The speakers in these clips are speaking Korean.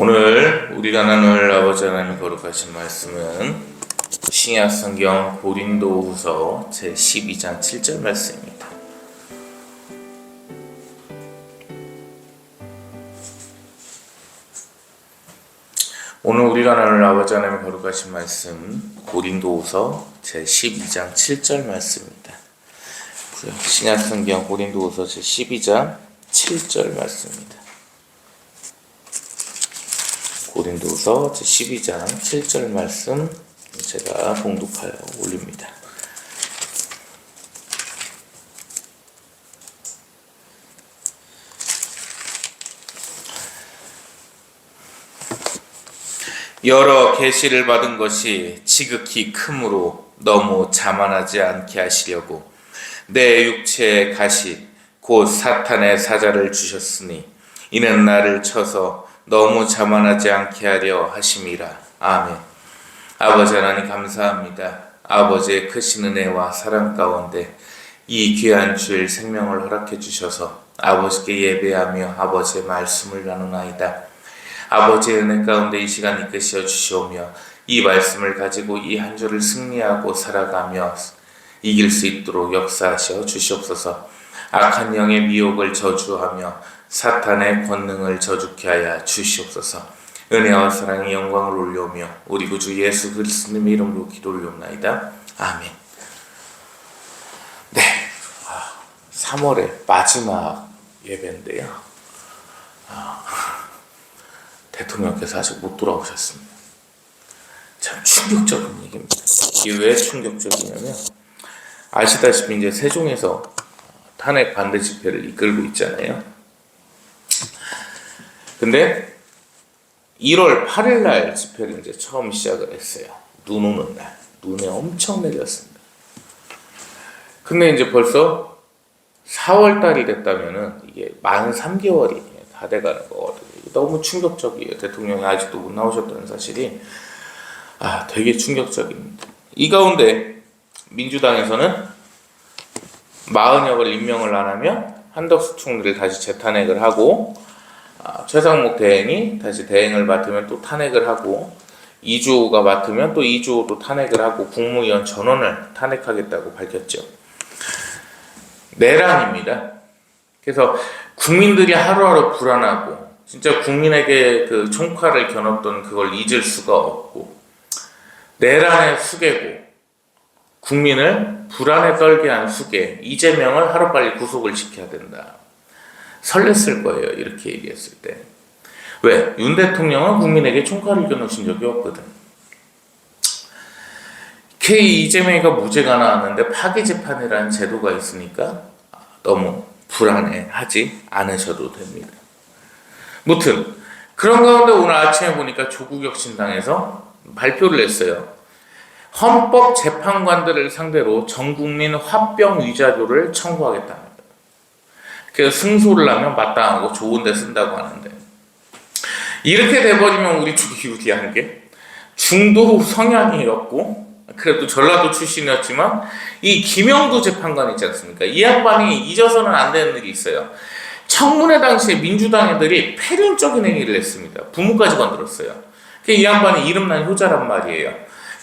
오늘 우리가 나눌 아버지 하나님 거룩하신 말씀은 신약성경 고린도후서 제12장 7절 말씀입니다. 오늘 우리가 나눌 아버지 하나님 거룩하신 말씀 고린도후서 제12장 7절 말씀입니다. 신약성경 고린도후서 제12장 7절 말씀입니다. 고린도후서 제12장 7절 말씀 제가 봉독하여 올립니다. 여러 계시를 받은 것이 지극히 크므로 너무 자만하지 않게 하시려고 내 육체의 가시 곧 사탄의 사자를 주셨으니 이는 나를 쳐서 너무 자만하지 않게 하려 하심이라. 아멘. 아버지 하나님 감사합니다. 아버지의 크신 은혜와 사랑 가운데 이 귀한 주일 생명을 허락해 주셔서 아버지께 예배하며 아버지의 말씀을 나누나이다. 아버지의 은혜 가운데 이 시간 이끄시어 주시오며 이 말씀을 가지고 이 한 주를 승리하고 살아가며 이길 수 있도록 역사하시어 주시옵소서. 악한 영의 미혹을 저주하며 사탄의 권능을 저주케 하여 주시옵소서. 은혜와 사랑의 영광을 올려오며 우리 구주 예수 그리스도님의 이름으로 기도 올려옵나이다. 아멘. 네, 3월의 마지막 예배인데요. 대통령께서 아직 못 돌아오셨습니다. 참 충격적인 얘기입니다. 이게 왜 충격적이냐면 아시다시피 이제 세종에서 탄핵 반대 집회를 이끌고 있잖아요. 근데 1월 8일 날 집회를 이제 처음 시작을 했어요. 눈 오는 날. 눈이 엄청 내렸습니다. 근데 이제 벌써 4월 달이 됐다면은 이게 만 3개월이 다 돼가는 거거든요. 너무 충격적이에요. 대통령이 아직도 못 나오셨다는 사실이 되게 충격적입니다. 이 가운데 민주당에서는 마은혁을 임명을 안 하면 한덕수 총리를 다시 재탄핵을 하고 최상목 대행이 다시 대행을 맡으면 또 탄핵을 하고 이주호가 맡으면 또 이주호도 탄핵을 하고 국무위원 전원을 탄핵하겠다고 밝혔죠. 내란입니다. 그래서 국민들이 하루하루 불안하고 진짜 국민에게 그 총칼을 겨눴던 그걸 잊을 수가 없고 내란의 수괴고 국민을 불안에 떨게 한 수괴 이재명을 하루빨리 구속을 시켜야 된다. 설렜을 거예요. 이렇게 얘기했을 때. 왜? 윤 대통령은 국민에게 총칼을 겨누신 적이 없거든. K 이재명이가 무죄가 나왔는데 파기재판이라는 제도가 있으니까 너무 불안해하지 않으셔도 됩니다. 무튼 그런 가운데 오늘 아침에 보니까 조국혁신당에서 발표를 했어요. 헌법재판관들을 상대로 전국민 화병 위자료를 청구하겠다. 그래서 승소를 하면 마땅하고 좋은 데 쓴다고 하는데 이렇게 돼버리면 우리 쪽이 유리한 게 중도 성향이었고 그래도 전라도 출신이었지만 이 김영도 재판관 있지 않습니까? 이 양반이 잊어서는 안 되는 일이 있어요. 청문회 당시에 민주당 애들이 패륜적인 행위를 했습니다. 부모까지 건드렸어요. 이 양반이 이름난 효자란 말이에요.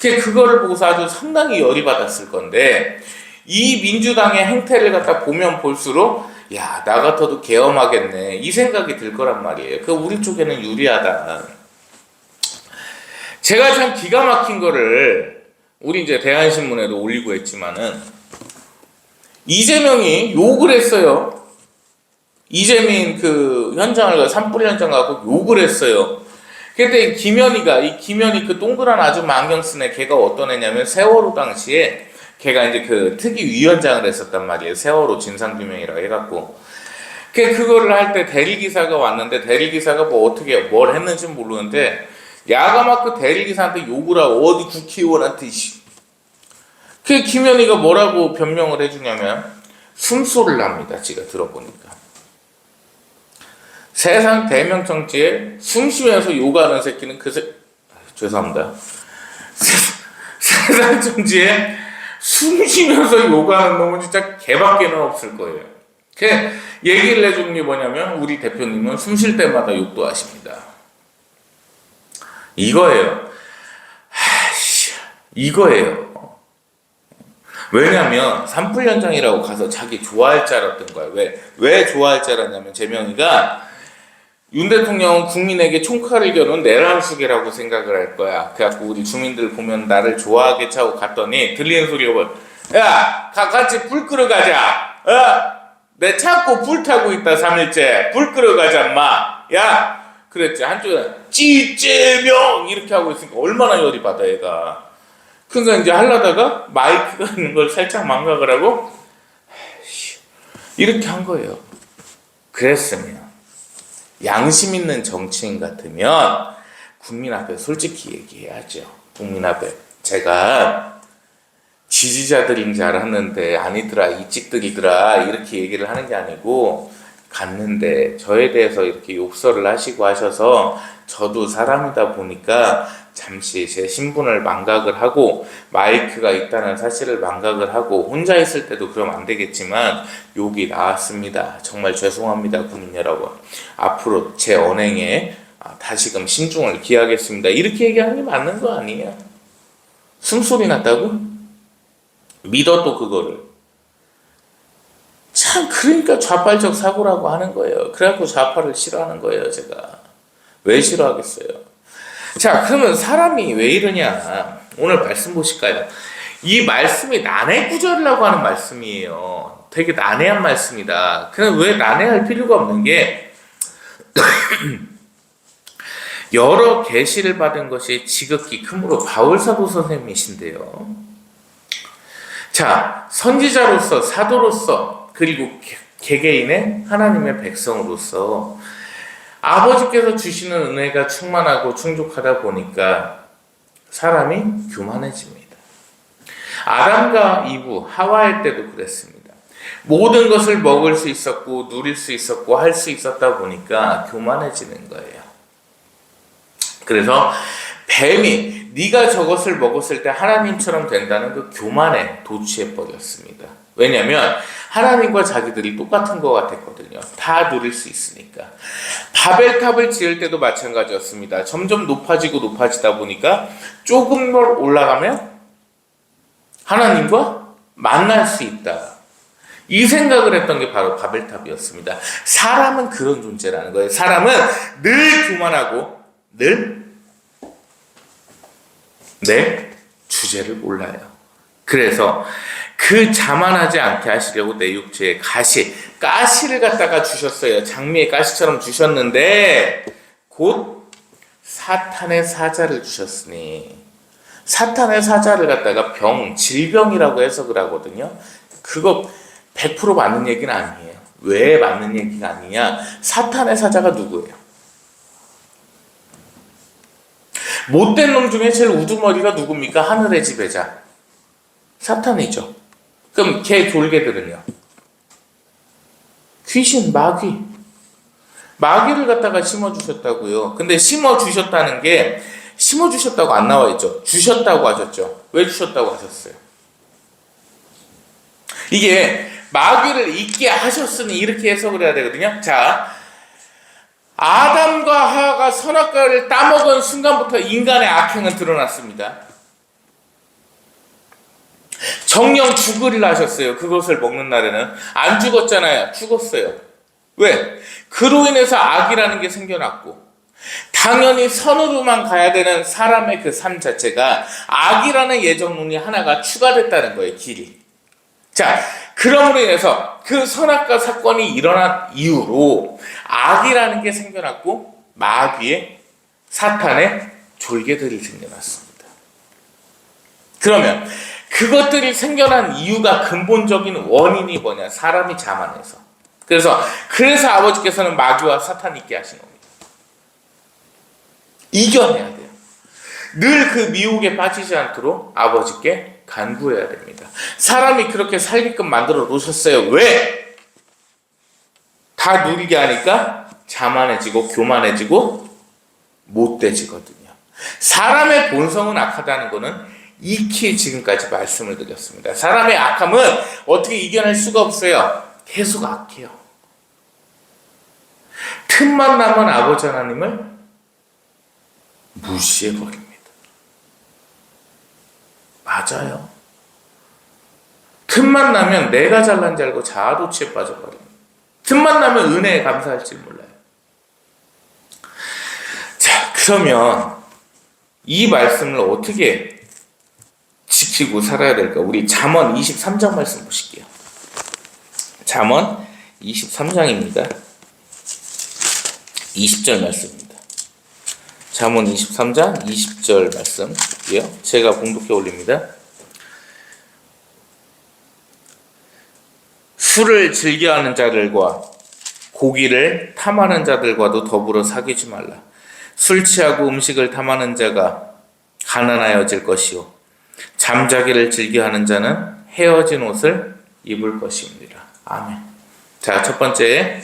그거를 보고서 아주 상당히 열이 받았을 건데 이 민주당의 행태를 갖다 보면 볼수록 야, 나 같아도 계엄하겠네 이 생각이 들 거란 말이에요. 우리 쪽에는 유리하다. 제가 참 기가 막힌 거를 우리 이제 대한신문에도 올리고 했지만은 이재명이 욕을 했어요. 이재민 그 현장을 산불 현장 가고 욕을 했어요. 근데 김현희 그 동그란 아줌마 안경 쓴 애 걔가 어떤 애냐면 세월호 당시에 걔가 이제 그 특위위원장을 했었단 말이에요. 세월호 진상규명이라고 해갖고. 그거를 할 때 대리기사가 왔는데 대리기사가 뭘 했는지 모르는데 야가마크 대리기사한테 욕을 하고 어디 국회의원한테 김현희가 뭐라고 변명을 해주냐면 숨소리를 납니다. 지가 들어보니까. 세상 대명 정치에 숨 쉬면서 욕하는 새끼는 죄송합니다. 세상 정치에 숨 쉬면서 욕하는 놈은 진짜 개밖에는 없을 거예요. 얘기를 해주는 게 뭐냐면 우리 대표님은 숨 쉴 때마다 욕도 하십니다. 이거예요. 이거예요. 왜냐면 산불 현장이라고 가서 자기 좋아할 줄 알았던 거야. 왜 좋아할 줄 알았냐면 재명이가 윤 대통령은 국민에게 총칼을 겨눈 내란수계라고 생각을 할 거야. 그래갖고 우리 주민들 보면 나를 좋아하게 차고 갔더니 들리는 소리가 뭐, 야, 같이 불 끄러 가자. 내 찾고 불 타고 있다 3일째. 불 끄러 가자, 마. 야, 그랬지. 한쪽은 찌찌명 이렇게 하고 있으니까 얼마나 열이 받아 얘가. 그러니까 이제 하려다가 마이크가 있는 걸 살짝 망각을 하고 이렇게 한 거예요. 그랬으면 양심 있는 정치인 같으면 국민 앞에 솔직히 얘기해야죠. 국민 앞에 제가 지지자들인 줄 알았는데 아니더라, 이찍들이더라 이렇게 얘기를 하는 게 아니고 갔는데 저에 대해서 이렇게 욕설을 하시고 하셔서 저도 사람이다 보니까 잠시 제 신분을 망각을 하고 마이크가 있다는 사실을 망각을 하고 혼자 있을 때도 그러면 안 되겠지만 욕이 나왔습니다. 정말 죄송합니다, 국민 여러분. 앞으로 제 언행에 다시금 신중을 기하겠습니다. 이렇게 얘기하는 게 맞는 거 아니에요? 숨소리 났다고? 믿어 또 그거를. 참 그러니까 좌빨적 사고라고 하는 거예요. 그래갖고 좌파를 싫어하는 거예요, 제가. 왜 싫어하겠어요? 자, 그러면 사람이 왜 이러냐? 오늘 말씀 보실까요? 이 말씀이 난해구절이라고 하는 말씀이에요. 되게 난해한 말씀이다. 그럼 왜 난해할 필요가 없는 게 여러 계시를 받은 것이 지극히 크므로 바울사도 선생님이신데요. 자, 선지자로서 사도로서 그리고 개개인의 하나님의 백성으로서 아버지께서 주시는 은혜가 충만하고 충족하다 보니까 사람이 교만해집니다. 아담과 이브, 하와의 때도 그랬습니다. 모든 것을 먹을 수 있었고 누릴 수 있었고 할 수 있었다 보니까 교만해지는 거예요. 그래서 뱀이 네가 저것을 먹었을 때 하나님처럼 된다는 그 교만에 도취해 버렸습니다. 왜냐하면 하나님과 자기들이 똑같은 것 같았거든요. 다 누릴 수 있으니까. 바벨탑을 지을 때도 마찬가지였습니다. 점점 높아지고 높아지다 보니까 조금 더 올라가면 하나님과 만날 수 있다. 이 생각을 했던 게 바로 바벨탑이었습니다. 사람은 그런 존재라는 거예요. 사람은 늘 교만하고 늘 내 주제를 몰라요. 그래서 그 자만하지 않게 하시려고 내 육체에 가시를 갖다가 주셨어요. 장미의 가시처럼 주셨는데 곧 사탄의 사자를 주셨으니, 사탄의 사자를 갖다가 질병이라고 해석을 하거든요. 그거 100% 맞는 얘기는 아니에요. 왜 맞는 얘기가 아니냐? 사탄의 사자가 누구예요? 못된 놈 중에 제일 우두머리가 누굽니까? 하늘의 지배자 사탄이죠. 그럼 걔 졸개들은요? 귀신, 마귀를 갖다가 심어주셨다고요. 근데 심어주셨다는 게 심어주셨다고 안 나와 있죠. 주셨다고 하셨죠. 왜 주셨다고 하셨어요? 이게 마귀를 있게 하셨으니 이렇게 해석을 해야 되거든요. 자, 아담과 하와가 선악과를 따먹은 순간부터 인간의 악행은 드러났습니다. 정령 죽으리라 하셨어요. 그것을 먹는 날에는. 안 죽었잖아요. 죽었어요. 왜? 그로 인해서 악이라는 게 생겨났고, 당연히 선으로만 가야 되는 사람의 그 삶 자체가 악이라는 예정론이 하나가 추가됐다는 거예요. 길이. 자, 그럼으로 인해서 그 선악과 사건이 일어난 이후로 악이라는 게 생겨났고 마귀의, 사탄의 졸개들이 생겨났습니다. 그러면 그것들이 생겨난 이유가, 근본적인 원인이 뭐냐? 사람이 자만해서. 그래서 아버지께서는 마귀와 사탄 있게 하신 겁니다. 이겨내야 돼요. 늘 그 미혹에 빠지지 않도록 아버지께 간구해야 됩니다. 사람이 그렇게 살게끔 만들어 놓으셨어요. 왜? 다 누리게 하니까 자만해지고 교만해지고 못돼지거든요. 사람의 본성은 악하다는 것은 익히 지금까지 말씀을 드렸습니다. 사람의 악함은 어떻게 이겨낼 수가 없어요. 계속 악해요. 틈만 나면 아버지 하나님을 무시해버립니다. 맞아요. 틈만 나면 내가 잘난 줄 알고 자아도취에 빠져버립니다. 틈만 나면 은혜에 감사할 줄 몰라요. 자, 그러면 이 말씀을 어떻게 지키고 살아야 될까? 우리 잠언 23장 말씀 보실게요. 잠언 23장입니다. 20절 말씀입니다. 잠언 23장 20절 말씀 볼게요. 제가 봉독해 올립니다. 술을 즐겨하는 자들과 고기를 탐하는 자들과도 더불어 사귀지 말라. 술 취하고 음식을 탐하는 자가 가난하여질 것이요 잠자기를 즐겨하는 자는 헤어진 옷을 입을 것입니다. 아멘. 자, 첫 번째,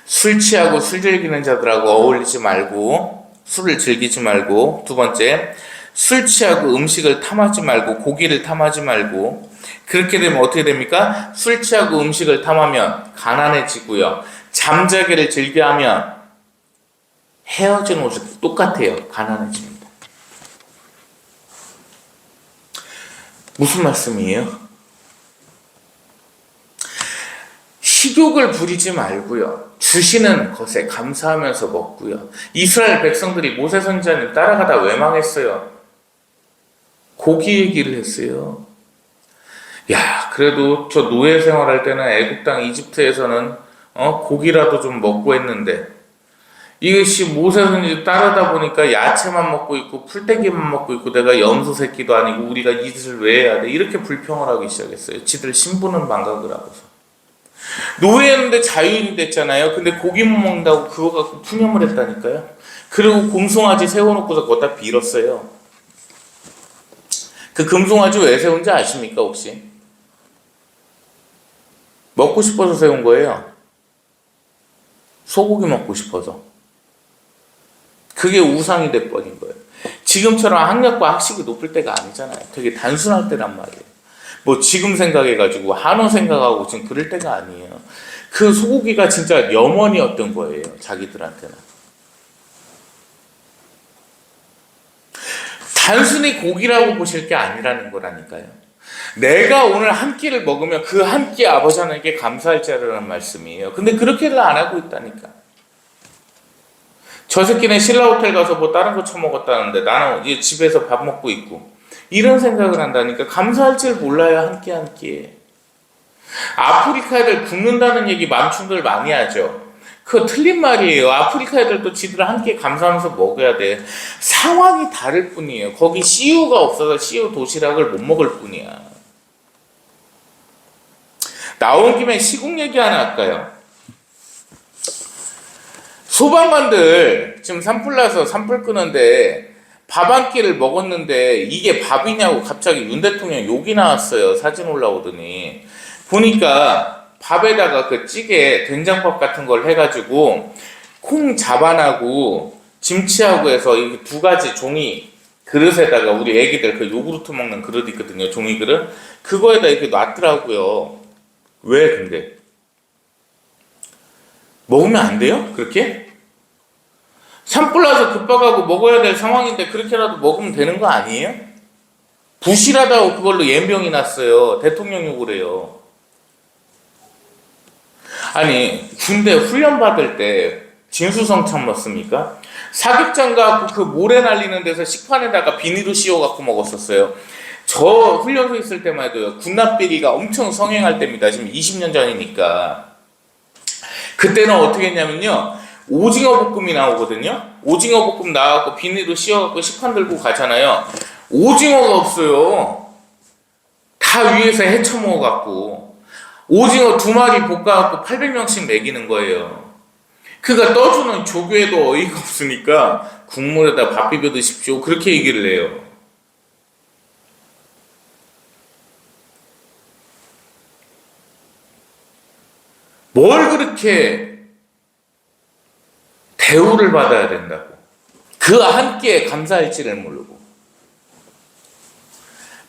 술 취하고 술 즐기는 자들하고 어울리지 말고 술을 즐기지 말고, 두 번째, 술 취하고 음식을 탐하지 말고 고기를 탐하지 말고. 그렇게 되면 어떻게 됩니까? 술 취하고 음식을 탐하면 가난해지고요, 잠자기를 즐겨하면 헤어진 옷이 똑같아요. 가난해집니다. 무슨 말씀이에요? 식욕을 부리지 말고요, 주시는 것에 감사하면서 먹고요. 이스라엘 백성들이 모세 선지자님 따라가다 왜 망했어요? 고기 얘기를 했어요. 야, 그래도 저 노예 생활할 때는 애국 땅 이집트에서는 고기라도 좀 먹고 했는데, 이것이 모세 선지자 따르다 보니까 야채만 먹고 있고 풀떼기만 먹고 있고 내가 염소 새끼도 아니고 우리가 이 짓을 왜 해야 돼? 이렇게 불평을 하기 시작했어요. 지들 신부는 망각을 하고서. 노예였는데 자유인이 됐잖아요. 근데 고기 못 먹는다고 그거 갖고 푸념을 했다니까요. 그리고 금송아지 세워놓고서 거기다 빌었어요. 그 금송아지 왜 세운지 아십니까 혹시? 먹고 싶어서 세운 거예요. 소고기 먹고 싶어서. 그게 우상이 돼버린 거예요. 지금처럼 학력과 학식이 높을 때가 아니잖아요. 되게 단순할 때란 말이에요. 뭐 지금 생각해가지고 한우 생각하고 지금 그럴 때가 아니에요. 그 소고기가 진짜 염원이었던 거예요. 자기들한테는. 단순히 고기라고 보실 게 아니라는 거라니까요. 내가 오늘 한 끼를 먹으면 그 한 끼 아버지 하나님께 감사할 자라는 말씀이에요. 근데 그렇게를 안 하고 있다니까. 저 새끼는 신라호텔 가서 뭐 다른 거 처먹었다는데 나는 집에서 밥 먹고 있고, 이런 생각을 한다니까. 감사할 줄 몰라요. 한 끼 한 끼에. 아프리카 애들 굶는다는 얘기 맘충들 많이 하죠. 그거 틀린 말이에요. 아프리카 애들도 지들 한 끼에 감사하면서 먹어야 돼. 상황이 다를 뿐이에요. 거기 CU가 없어서 CU 도시락을 못 먹을 뿐이야. 나온 김에 시국 얘기 하나 할까요? 소방관들 지금 산불 나서 산불 끄는데 밥 한 끼를 먹었는데 이게 밥이냐고 갑자기 윤 대통령 욕이 나왔어요. 사진 올라오더니. 보니까 밥에다가 그 찌개 된장밥 같은 걸 해가지고 콩 자반하고 김치하고 해서 이 두 가지 종이 그릇에다가 우리 애기들 그 요구르트 먹는 그릇 있거든요. 종이 그릇. 그거에다 이렇게 놨더라고요. 왜 근데? 먹으면 안 돼요? 그렇게? 산불 나서 급박하고 먹어야 될 상황인데 그렇게라도 먹으면 되는 거 아니에요? 부실하다고 그걸로 연병이 났어요. 대통령 욕을 해요. 아니, 군대 훈련 받을 때 진수성찬 먹습니까? 사격장 가고 그 모래 날리는 데서 식판에다가 비닐로 씌워갖고 먹었었어요. 저 훈련소 있을 때만 해도요, 군납비리가 엄청 성행할 때입니다. 지금 20년 전이니까. 그때는 어떻게 했냐면요, 오징어 볶음이 나오거든요. 오징어 볶음 나와갖고 비닐로 씌워갖고 식판 들고 가잖아요. 오징어가 없어요. 다 위에서 헤쳐 먹어갖고 오징어 2마리 볶아갖고 800명씩 먹이는 거예요. 그가 떠주는 조교에도 어이가 없으니까 국물에다 밥 비벼 드십시오. 그렇게 얘기를 해요. 뭘 그렇게 대우를 받아야 된다고. 그 한 끼에 감사할지를 모르고.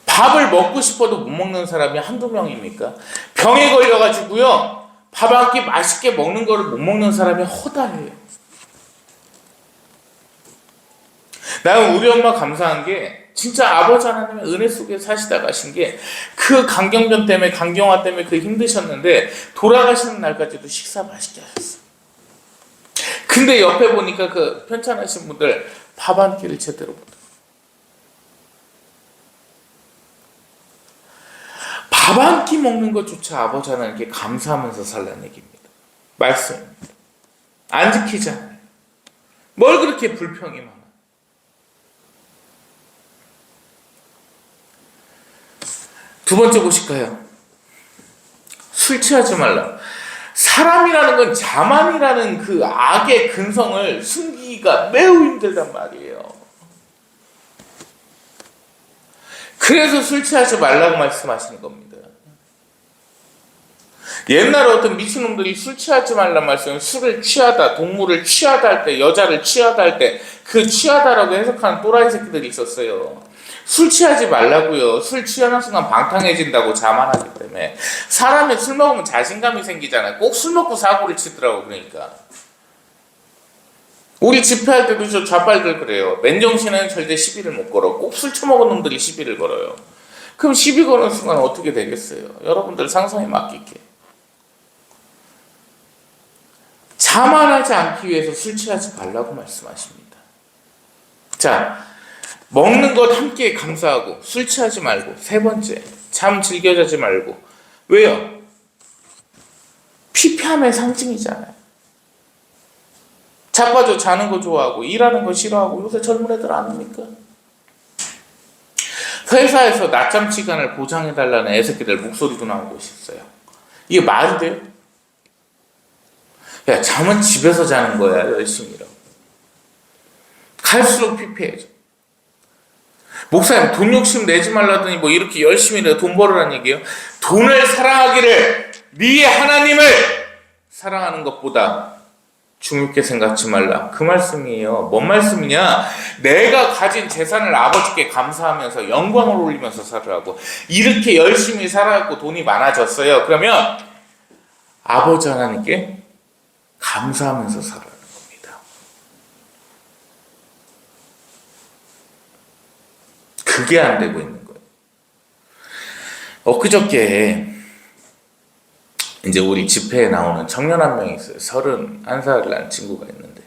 밥을 먹고 싶어도 못 먹는 사람이 한두 명입니까? 병에 걸려가지고요, 밥 한 끼 맛있게 먹는 거를 못 먹는 사람이 허다해요. 나는 우리 엄마 감사한 게 진짜 아버지 하나님의 은혜 속에 사시다 가신 게 그 강경변 때문에 강경화 때문에 그 힘드셨는데 돌아가시는 날까지도 식사 맛있게 하셨어. 근데 옆에 보니까 그 편찮으신 분들 밥 한 끼를 제대로 못 해요. 밥 한 끼 먹는 것조차 아버지 하나님께 감사하면서 살라는 얘기입니다. 말씀입니다. 안 지키잖아요. 뭘 그렇게 불평이 많아. 두 번째 보실까요? 술 취하지 말라. 사람이라는 건 자만이라는 그 악의 근성을 숨기기가 매우 힘들단 말이에요. 그래서 술 취하지 말라고 말씀하시는 겁니다. 옛날에 어떤 미친놈들이 술 취하지 말란 말씀은 술을 취하다, 동물을 취하다 할 때, 여자를 취하다 할 때 그 취하다라고 해석하는 또라이 새끼들이 있었어요. 술 취하지 말라고요. 술 취하는 순간 방탕해진다고, 자만하기 때문에. 사람이 술 먹으면 자신감이 생기잖아요. 꼭 술 먹고 사고를 치더라고. 그러니까 우리 집회할 때도 저 좌빨들 그래요. 맨정신은 절대 시비를 못 걸어. 꼭 술 처먹은 놈들이 시비를 걸어요. 그럼 시비 거는 순간 어떻게 되겠어요? 여러분들 상상에 맡길게. 자만하지 않기 위해서 술 취하지 말라고 말씀하십니다. 자, 먹는 것 함께 감사하고 술 취하지 말고, 세 번째, 잠 즐겨 자지 말고. 왜요? 피폐함의 상징이잖아요. 자빠져 자는 거 좋아하고 일하는 거 싫어하고. 요새 젊은 애들 안 합니까? 회사에서 낮잠 시간을 보장해달라는 애새끼들 목소리도 나오고 있어요. 이게 말이 돼요? 야, 잠은 집에서 자는 거야. 열심히라고. 갈수록 피폐해져. 목사님, 돈 욕심 내지 말라더니 뭐 이렇게 열심히 내가 돈 벌으라는 얘기예요? 돈을 사랑하기를, 네 하나님을 사랑하는 것보다 중요하게 생각하지 말라. 그 말씀이에요. 뭔 말씀이냐? 내가 가진 재산을 아버지께 감사하면서 영광을 올리면서 살으라고. 이렇게 열심히 살아갖고 돈이 많아졌어요. 그러면 아버지 하나님께 감사하면서 살아라는 겁니다. 그게 안 되고 있는 거예요. 엊그저께 이제 우리 집회에 나오는 청년 한 명이 있어요. 31살을 난 친구가 있는데,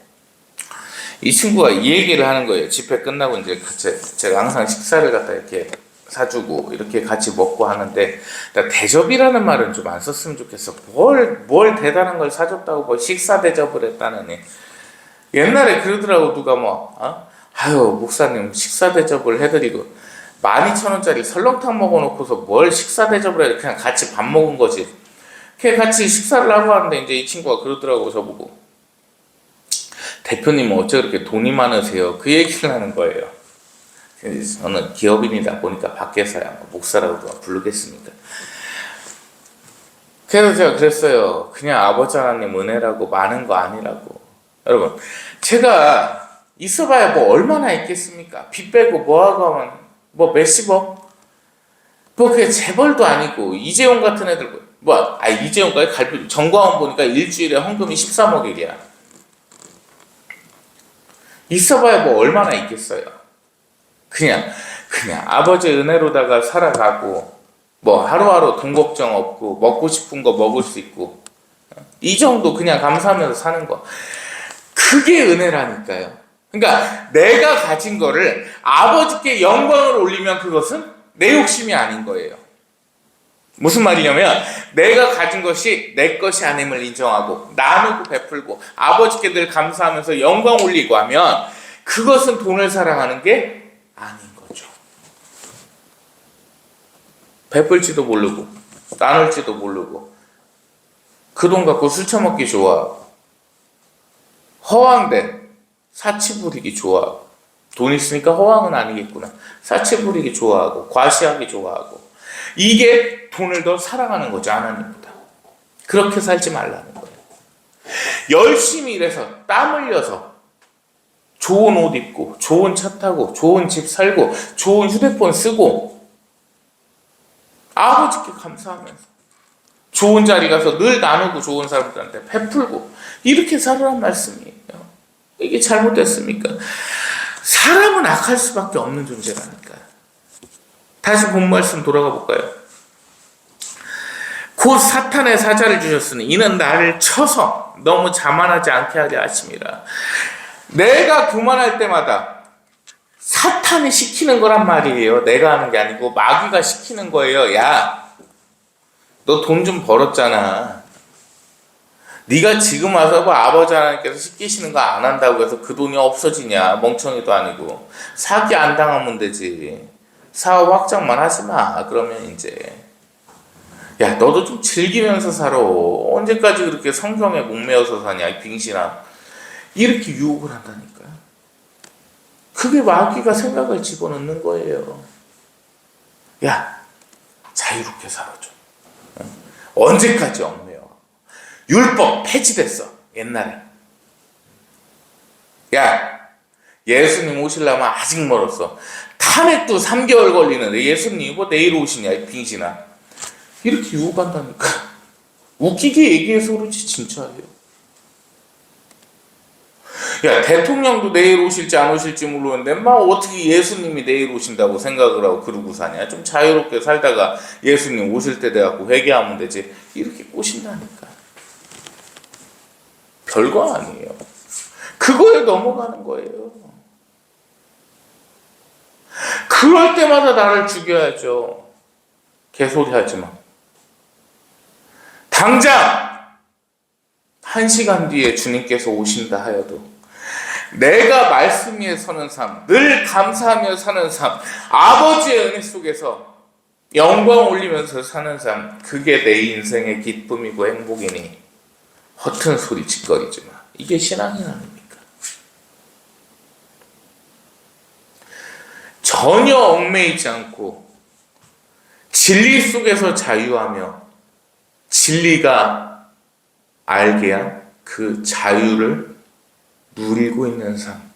이 친구가 이 얘기를 하는 거예요. 집회 끝나고 이제 같이, 제가 항상 식사를 갖다 이렇게 사주고 이렇게 같이 먹고 하는데, 대접이라는 말은 좀 안 썼으면 좋겠어. 뭘 대단한 걸 사줬다고 뭐 식사 대접을 했다느니. 옛날에 그러더라고. 누가 아유 목사님 식사 대접을 해드리고 12,000원짜리 설렁탕 먹어놓고서 뭘 식사 대접을 해. 그냥 같이 밥 먹은 거지. 같이 식사를 하고 하는데 이제 이 친구가 그러더라고. 저보고, 대표님은 어째 그렇게 돈이 많으세요? 그 얘기를 하는 거예요. 저는 기업인이다 보니까 밖에서야 목사라고 부르겠습니까? 그래서 제가 그랬어요. 그냥 아버지 하나님 은혜라고, 많은 거 아니라고. 여러분, 제가 있어봐야 뭐 얼마나 있겠습니까? 빚 빼고 뭐하고 하면 뭐 몇십억? 뭐 그게 재벌도 아니고. 이재용 같은 애들 이재용까지 갈비, 정광훈 보니까 일주일에 헌금이 13억이야. 있어봐야 뭐 얼마나 있겠어요. 그냥 아버지 은혜로다가 살아가고, 뭐 하루하루 돈 걱정 없고, 먹고 싶은 거 먹을 수 있고, 이 정도 그냥 감사하면서 사는 거. 그게 은혜라니까요. 그러니까 내가 가진 거를 아버지께 영광을 올리면 그것은 내 욕심이 아닌 거예요. 무슨 말이냐면, 내가 가진 것이 내 것이 아님을 인정하고 나누고 베풀고 아버지께 늘 감사하면서 영광 올리고 하면 그것은 돈을 사랑하는 게 아닌 거죠. 베풀지도 모르고 나눌지도 모르고 그 돈 갖고 술 처먹기 좋아하고 허황된 사치 부리기 좋아하고, 돈 있으니까 허황은 아니겠구나, 사치 부리기 좋아하고 과시하기 좋아하고, 이게 돈을 더 사랑하는 거죠. 하나님보다. 그렇게 살지 말라는 거예요. 열심히 일해서 땀 흘려서 좋은 옷 입고 좋은 차 타고 좋은 집 살고 좋은 휴대폰 쓰고 아버지께 감사하면서 좋은 자리 가서 늘 나누고 좋은 사람들한테 베풀고 이렇게 살으란 말씀이에요. 이게 잘못됐습니까? 사람은 악할 수밖에 없는 존재라니까. 다시 본 말씀 돌아가 볼까요? 곧 사탄의 사자를 주셨으니 이는 나를 쳐서 너무 자만하지 않게 하려 하심이라. 내가 교만할 때마다 사탄이 시키는 거란 말이에요. 내가 하는 게 아니고 마귀가 시키는 거예요. 야, 너 돈 좀 벌었잖아. 네가 지금 와서 뭐 아버지 하나님께서 시키시는 거 안 한다고 해서 그 돈이 없어지냐? 멍청이도 아니고. 사기 안 당하면 되지. 사업 확장만 하지 마. 그러면 이제 야, 너도 좀 즐기면서 살아. 언제까지 그렇게 성경에 목매어서 사냐, 이 빙신아. 이렇게 유혹을 한다니까. 그게 마귀가 생각을 집어넣는 거예요. 야, 자유롭게 살아줘. 언제까지 얽매여? 율법 폐지됐어, 옛날에. 야, 예수님 오시려면 아직 멀었어. 탄핵도 3개월 걸리는데 예수님 뭐 내일 오시냐, 이 빙신아. 이렇게 유혹한다니까. 웃기게 얘기해서 그렇지 진짜예요. 야, 대통령도 내일 오실지 안 오실지 모르는데 막 어떻게 예수님이 내일 오신다고 생각을 하고 그러고 사냐. 좀 자유롭게 살다가 예수님 오실 때 돼갖고 회개하면 되지. 이렇게 꼬신다니까. 별거 아니에요. 그거에 넘어가는 거예요. 그럴 때마다 나를 죽여야죠. 개소리 하지 마. 당장 1시간 뒤에 주님께서 오신다 하여도 내가 말씀 위에 서는 삶, 늘 감사하며 사는 삶, 아버지의 은혜 속에서 영광 올리면서 사는 삶, 그게 내 인생의 기쁨이고 행복이니 허튼 소리 짓거리지 마. 이게 신앙이 아닙니까? 전혀 얽매이지 않고 진리 속에서 자유하며 진리가 알게 한 그 자유를 누리고 있는 삶,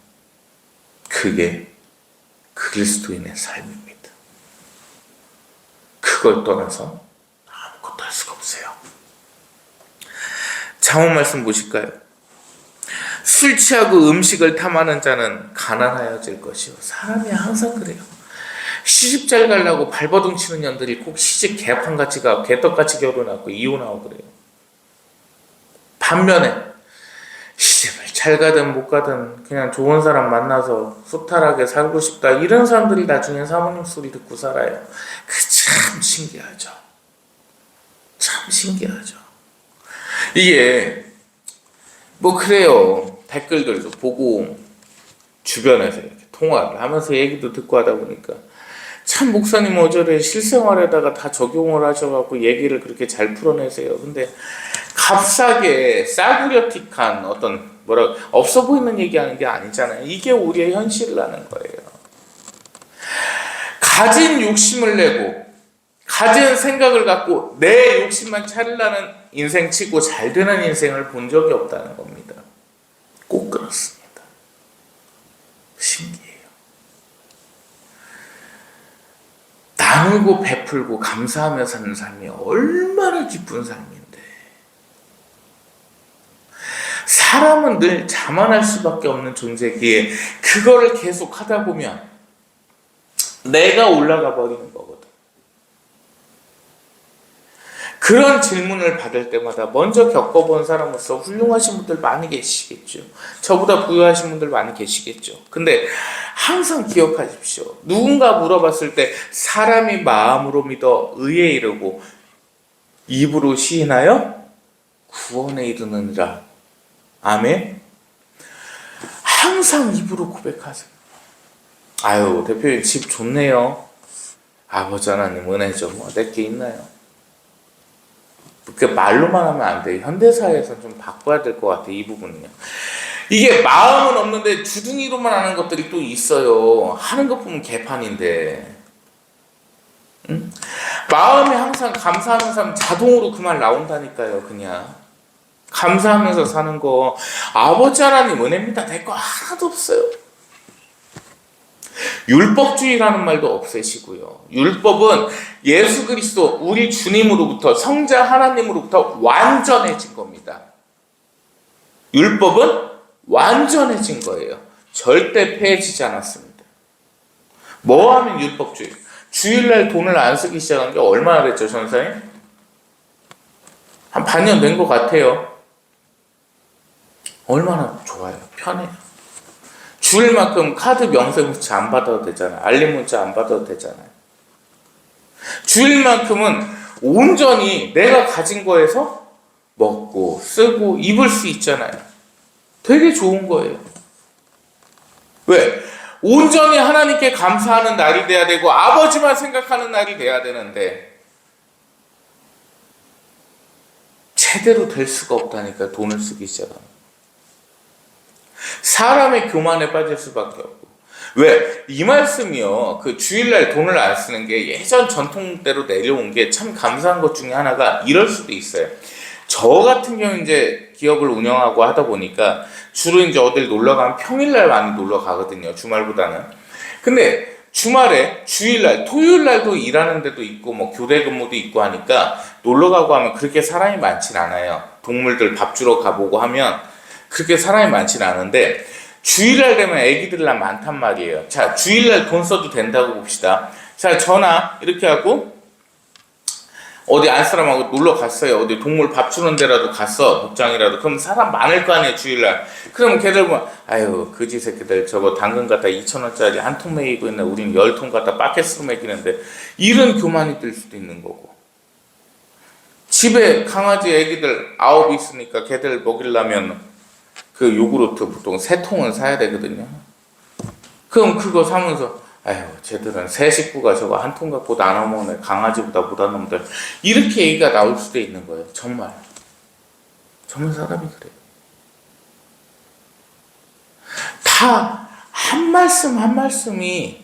그게 그리스도인의 삶입니다. 그걸 떠나서 아무것도 할 수가 없어요. 잠언 말씀 보실까요? 술 취하고 음식을 탐하는 자는 가난하여질 것이요. 사람이 항상 그래요. 시집 잘 가려고 발버둥 치는 년들이 꼭 시집 개판같이 가고 개떡같이 결혼하고 이혼하고 그래요. 반면에 시집을 잘 가든 못 가든 그냥 좋은 사람 만나서 소탈하게 살고 싶다, 이런 사람들이 나중에 사모님 소리 듣고 살아요. 그 참 신기하죠. 참 신기하죠. 이게 뭐 그래요. 댓글들도 보고 주변에서 이렇게 통화를 하면서 얘기도 듣고 하다 보니까 참 목사님 어저래 실생활에다가 다 적용을 하셔갖고 얘기를 그렇게 잘 풀어내세요. 근데 값싸게 싸구려틱한 어떤 뭐라 없어 보이는 얘기하는 게 아니잖아요. 이게 우리의 현실이라는 거예요. 가진 욕심을 내고 가진 생각을 갖고 내 욕심만 차리려는 인생 치고 잘 되는 인생을 본 적이 없다는 겁니다. 꼭 그렇습니다. 신기해요. 나누고 베풀고 감사하며 사는 삶이 얼마나 기쁜 삶인데, 사람은 늘 자만할 수밖에 없는 존재기에 그거를 계속 하다 보면 내가 올라가 버리는 거거든. 그런 질문을 받을 때마다 먼저 겪어본 사람으로서 훌륭하신 분들 많이 계시겠죠. 저보다 부유하신 분들 많이 계시겠죠. 근데 항상 기억하십시오. 누군가 물어봤을 때 사람이 마음으로 믿어 의에 이르고 입으로 시인하여 구원에 이르느니라. 아멘. 항상 입으로 고백하세요. 아유, 대표님 집 좋네요. 아버지 하나님 은혜죠. 뭐 내게 있나요? 그렇게 말로만 하면 안 돼요. 현대사회에서는 좀 바꿔야 될 것 같아요. 이 부분은요. 이게 마음은 없는데 주둥이로만 하는 것들이 또 있어요. 하는 것 보면 개판인데. 응? 마음이 항상 감사하는 사람 자동으로 그 말 나온다니까요. 그냥 감사하면서 사는 거 아버지 하나님 은혜입니다. 될 거 하나도 없어요. 율법주의라는 말도 없애시고요. 율법은 예수 그리스도 우리 주님으로부터, 성자 하나님으로부터 완전해진 겁니다. 율법은 완전해진 거예요. 절대 폐해지지 않았습니다. 뭐 하면 율법주의? 주일날 돈을 안 쓰기 시작한 게 얼마나 됐죠, 전사님? 한 반년 된 것 같아요. 얼마나 좋아요. 편해요. 주일만큼 카드 명세 문자 안 받아도 되잖아요. 알림 문자 안 받아도 되잖아요. 주일만큼은 온전히 내가 가진 거에서 먹고 쓰고 입을 수 있잖아요. 되게 좋은 거예요. 왜? 온전히 하나님께 감사하는 날이 돼야 되고 아버지만 생각하는 날이 돼야 되는데 제대로 될 수가 없다니까. 돈을 쓰기 시작하면 사람의 교만에 빠질 수밖에 없고. 왜? 이 말씀이요, 그 주일날 돈을 안 쓰는 게 예전 전통대로 내려온 게 참 감사한 것 중에 하나가 이럴 수도 있어요. 저 같은 경우 이제 기업을 운영하고 하다 보니까 주로 이제 어딜 놀러 가면 평일날 많이 놀러 가거든요, 주말보다는. 근데 주말에, 주일날, 토요일날도 일하는 데도 있고 뭐 교대 근무도 있고 하니까 놀러 가고 하면 그렇게 사람이 많진 않아요. 동물들 밥 주러 가보고 하면 그렇게 사람이 많진 않은데 주일날 되면 애기들이랑 많단 말이에요. 자, 주일날 돈 써도 된다고 봅시다. 자, 전화 이렇게 하고 어디 안 사람하고 놀러 갔어요. 어디 동물 밥 주는 데라도 갔어. 목장이라도. 그럼 사람 많을 거 아니에요, 주일날. 그러면 걔들 보면, 아유, 그지 새끼들 저거 당근 갖다 2,000원짜리 한 통 먹이고 있네. 우린 10통 갖다 바켓으로 먹이는데. 이런 교만이 들 수도 있는 거고. 집에 강아지 애기들 9 있으니까 걔들 먹이려면 그 요구르트 보통 3통은 사야 되거든요. 그럼 그거 사면서 아유, 쟤들은 새 식구가 저거 한 통 갖고 나눠 먹네. 강아지보다 못한 놈들. 이렇게 얘기가 나올 수도 있는 거예요. 정말 사람이 그래요. 다 한 말씀 한 말씀이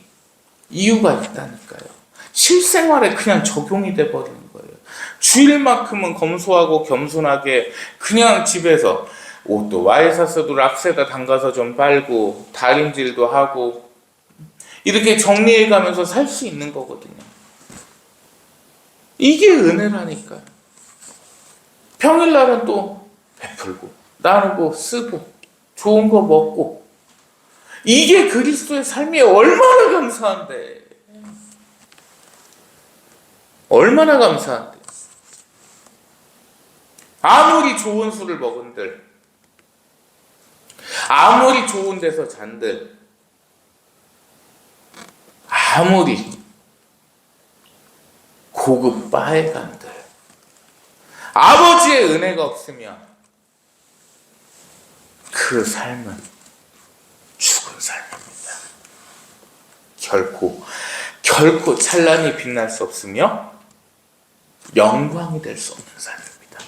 이유가 있다니까요. 실생활에 그냥 적용이 돼 버리는 거예요. 주일만큼은 검소하고 겸손하게 그냥 집에서 옷도 와이셔츠도 락스에다 담가서 좀 빨고 다림질도 하고 이렇게 정리해 가면서 살 수 있는 거거든요. 이게 은혜라니까요. 평일날은 또 베풀고 나누고 쓰고 좋은 거 먹고 이게 그리스도의 삶이 얼마나 감사한데. 얼마나 감사한데. 아무리 좋은 술을 먹은들 아무리 좋은 데서 잔들 아무리 고급 바에 간들 아버지의 은혜가 없으면 그 삶은 죽은 삶입니다. 결코 찬란히 빛날 수 없으며 영광이 될 수 없는 삶입니다.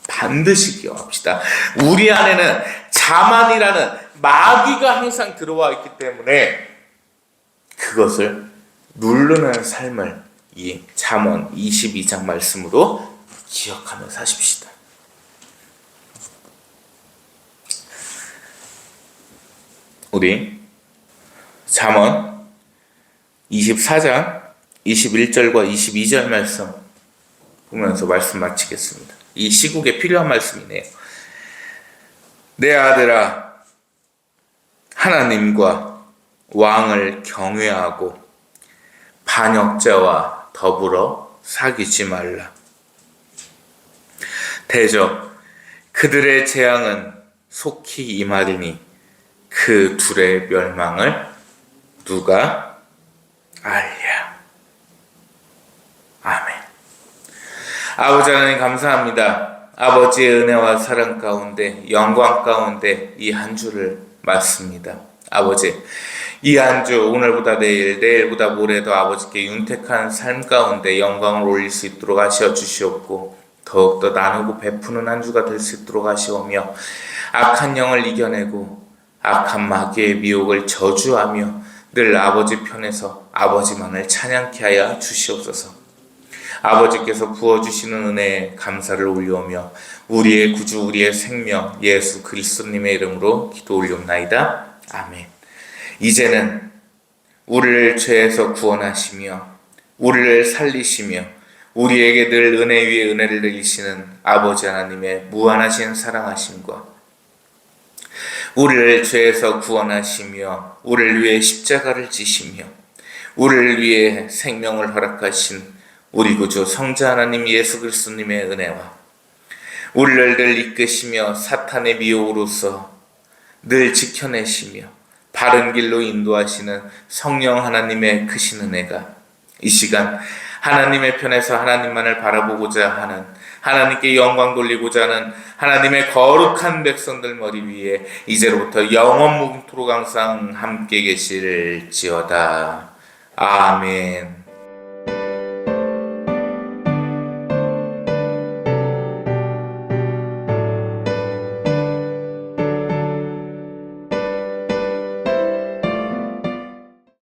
반드시 기억합시다. 우리 안에는 자만이라는 마귀가 항상 들어와 있기 때문에 그것을 누르는 삶을 이 잠언 22장 말씀으로 기억하며 사십시다. 우리 잠언 24장 21절과 22절 말씀 보면서 말씀 마치겠습니다. 이 시국에 필요한 말씀이네요. 내 아들아, 하나님과 왕을 경외하고 반역자와 더불어 사귀지 말라. 대저 그들의 재앙은 속히 임하리니 그 둘의 멸망을 누가 알랴. 아멘. 아버지 하나님 감사합니다. 아버지의 은혜와 사랑 가운데 영광 가운데 이 한 주를 맞습니다. 아버지, 이 한 주 오늘보다 내일, 내일보다 모레도 아버지께 윤택한 삶 가운데 영광을 올릴 수 있도록 하시어 주시옵고 더욱더 나누고 베푸는 한 주가 될 수 있도록 하시오며 악한 영을 이겨내고 악한 마귀의 미혹을 저주하며 늘 아버지 편에서 아버지만을 찬양케 하여 주시옵소서. 아버지께서 부어주시는 은혜에 감사를 올려오며 우리의 구주 우리의 생명 예수 그리스도님의 이름으로 기도 올려옵나이다. 아멘. 이제는 우리를 죄에서 구원하시며 우리를 살리시며 우리에게 늘 은혜 위에 은혜를 내리시는 아버지 하나님의 무한하신 사랑하심과 우리를 죄에서 구원하시며 우리를 위해 십자가를 지시며 우리를 위해 생명을 허락하신 우리 구주 성자 하나님 예수 그리스도님의 은혜와 우리를 늘 이끄시며 사탄의 미혹으로서 늘 지켜내시며 바른 길로 인도하시는 성령 하나님의 크신 은혜가 이 시간 하나님의 편에서 하나님만을 바라보고자 하는, 하나님께 영광 돌리고자 하는 하나님의 거룩한 백성들 머리 위에 이제로부터 영원 무궁토록 항상 함께 계실지어다. 아멘.